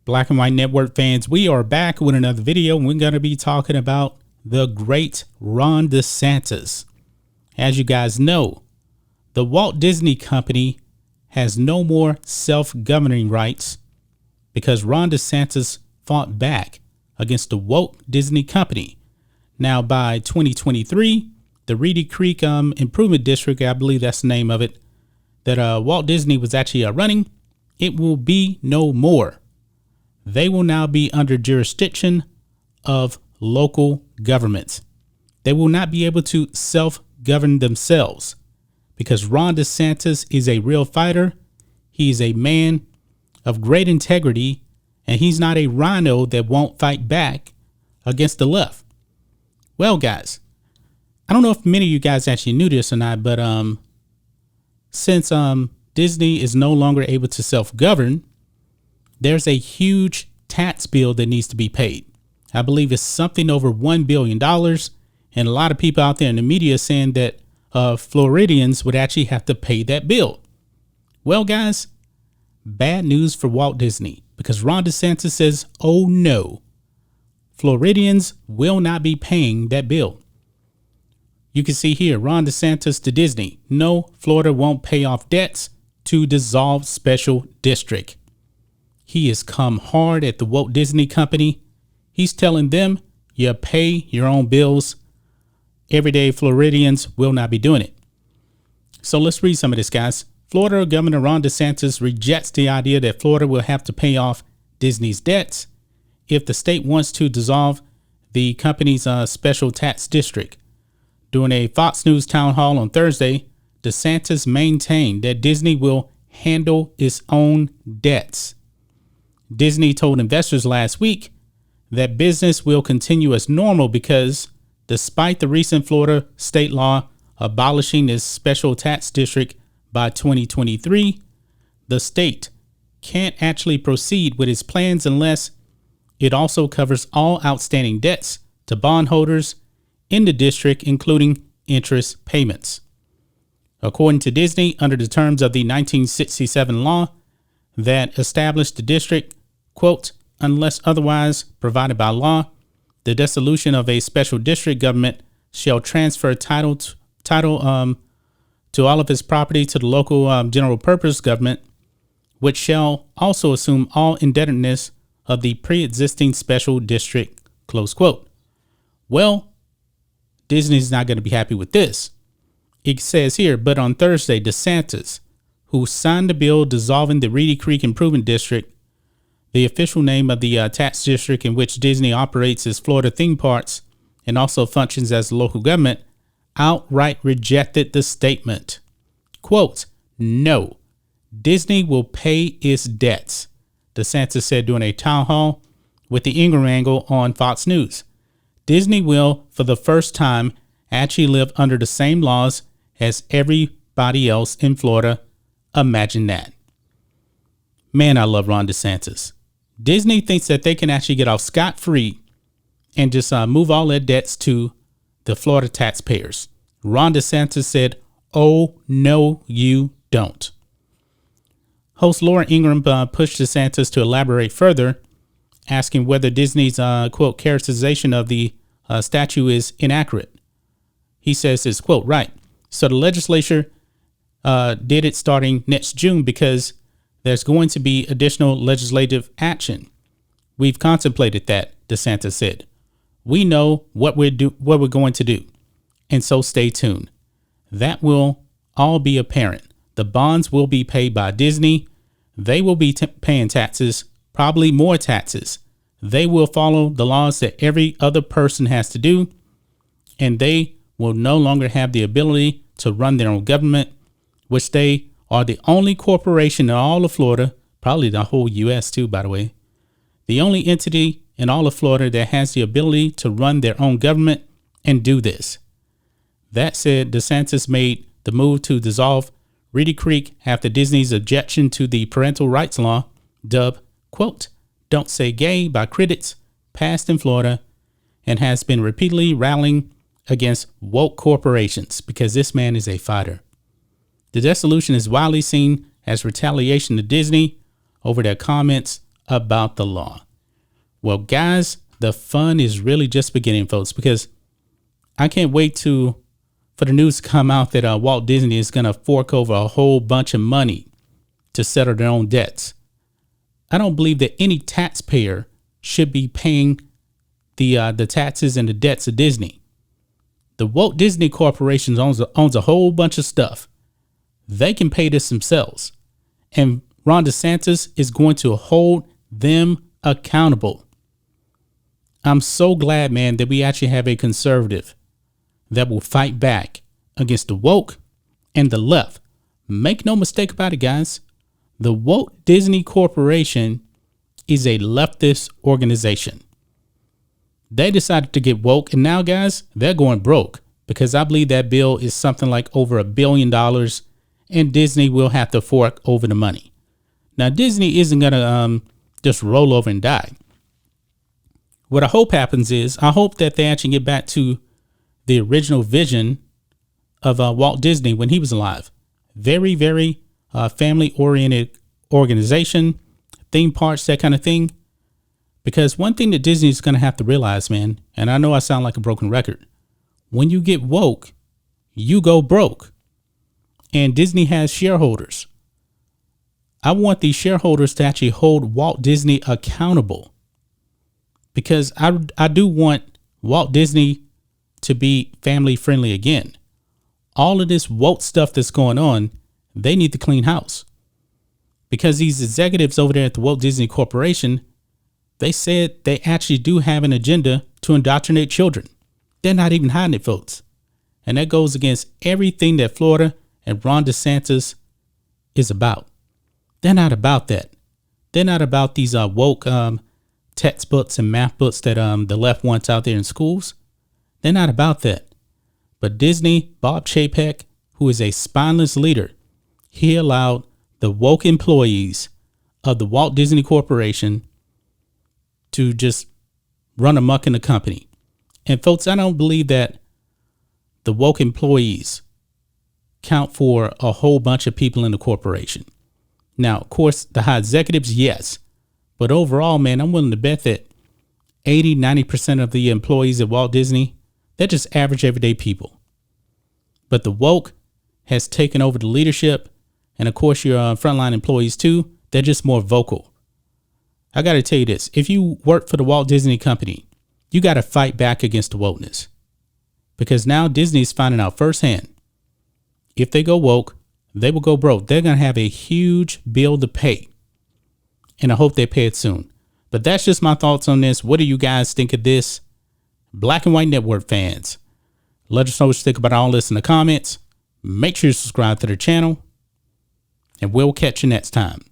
Black and White Network fans, we are back with another video, and we're going to be talking about the great Ron DeSantis. As you guys know, the Walt Disney Company has no more self-governing rights because Ron DeSantis fought back against the Walt Disney Company. Now, by 2023, the Reedy Creek Improvement District, I believe that's the name of it, that Walt Disney was actually running, it will be no more. They will now be under jurisdiction of local governments. They will not be able to self-govern themselves because Ron DeSantis is a real fighter. He's a man of great integrity, and he's not a rhino that won't fight back against the left. Well, guys, I don't know if many of you guys actually knew this or not, but since Disney is no longer able to self-govern, there's a huge tax bill that needs to be paid. I believe it's something over $1 billion. And a lot of people out there in the media saying that Floridians would actually have to pay that bill. Well, guys, bad news for Walt Disney, because Ron DeSantis says, oh no, Floridians will not be paying that bill. You can see here, Ron DeSantis to Disney. No, Florida won't pay off debts to dissolve special district. He has come hard at the Walt Disney Company. He's telling them, you pay your own bills. Everyday Floridians will not be doing it. So let's read some of this, guys. Florida Governor Ron DeSantis rejects the idea that Florida will have to pay off Disney's debts if the state wants to dissolve the company's special tax district. During a Fox News town hall on Thursday, DeSantis maintained that Disney will handle its own debts. Disney told investors last week that business will continue as normal because despite the recent Florida state law abolishing its special tax district by 2023, the state can't actually proceed with its plans unless it also covers all outstanding debts to bondholders in the district, including interest payments. According to Disney, under the terms of the 1967 law that established the district, quote, unless otherwise provided by law, the dissolution of a special district government shall transfer title to all of its property to the local general purpose government, which shall also assume all indebtedness of the pre-existing special district, close quote. Well, Disney's not going to be happy with this. It says here, but on Thursday, DeSantis, who signed the bill dissolving the Reedy Creek Improvement District, the official name of the tax district in which Disney operates its Florida theme parks and also functions as a local government, outright rejected the statement. Quote, no, Disney will pay its debts, DeSantis said during a town hall with the Ingram angle on Fox News. Disney will, for the first time, actually live under the same laws as everybody else in Florida. Imagine that. Man, I love Ron DeSantis. Disney thinks that they can actually get off scot-free and just move all their debts to the Florida taxpayers. Ron DeSantis said, oh, no, you don't. Host Laura Ingram pushed DeSantis to elaborate further, asking whether Disney's, quote, characterization of the statute is inaccurate. He says it's, quote, right. So the legislature did it starting next June because there's going to be additional legislative action. We've contemplated that, DeSantis said. We know what we're going to do. And so stay tuned. That will all be apparent. The bonds will be paid by Disney. They will be paying taxes, probably more taxes. They will follow the laws that every other person has to do. And they will no longer have the ability to run their own government, which they are the only corporation in all of Florida, probably the whole U.S. too, by the way, the only entity in all of Florida that has the ability to run their own government and do this. That said, DeSantis made the move to dissolve Reedy Creek after Disney's objection to the parental rights law, dubbed, quote, Don't Say Gay by critics, passed in Florida, and has been repeatedly rallying against woke corporations because this man is a fighter. The dissolution is widely seen as retaliation to Disney over their comments about the law. Well, guys, the fun is really just beginning, folks, because I can't wait for the news to come out that Walt Disney is going to fork over a whole bunch of money to settle their own debts. I don't believe that any taxpayer should be paying the taxes and the debts of Disney. The Walt Disney Corporation owns a whole bunch of stuff. They can pay this themselves. And Ron DeSantis is going to hold them accountable. I'm so glad, man, that we actually have a conservative that will fight back against the woke and the left. Make no mistake about it, guys. The Walt Disney Corporation is a leftist organization. They decided to get woke, and now, guys, they're going broke because I believe that bill is something like over $1 billion, and Disney will have to fork over the money. Now, Disney isn't going to just roll over and die. What I hope happens is I hope that they actually get back to the original vision of Walt Disney when he was alive. Very, very family-oriented organization, theme parks, that kind of thing. Because one thing that Disney is going to have to realize, man, and I know I sound like a broken record, when you get woke, you go broke. And Disney has shareholders. I want these shareholders to actually hold Walt Disney accountable. Because I do want Walt Disney to be family friendly again. All of this woke stuff that's going on, they need to clean house. Because these executives over there at the Walt Disney Corporation, they said they actually do have an agenda to indoctrinate children. They're not even hiding it, folks. And that goes against everything that Florida and Ron DeSantis is about. They're not about that. They're not about these woke textbooks and math books that the left wants out there in schools. They're not about that. But Disney, Bob Chapek, who is a spineless leader, he allowed the woke employees of the Walt Disney Corporation to just run amok in the company. And folks, I don't believe that the woke employees count for a whole bunch of people in the corporation. Now, of course, the high executives, yes. But overall, man, I'm willing to bet that 80-90% of the employees at Walt Disney, they're just average everyday people. But the woke has taken over the leadership. And of course, your frontline employees too, they're just more vocal. I got to tell you this. If you work for the Walt Disney Company, you got to fight back against the wokeness. Because now Disney's finding out firsthand, if they go woke, they will go broke. They're going to have a huge bill to pay. And I hope they pay it soon. But that's just my thoughts on this. What do you guys think of this? Black and White Network fans, let us know what you think about all this in the comments. Make sure you subscribe to the channel. And we'll catch you next time.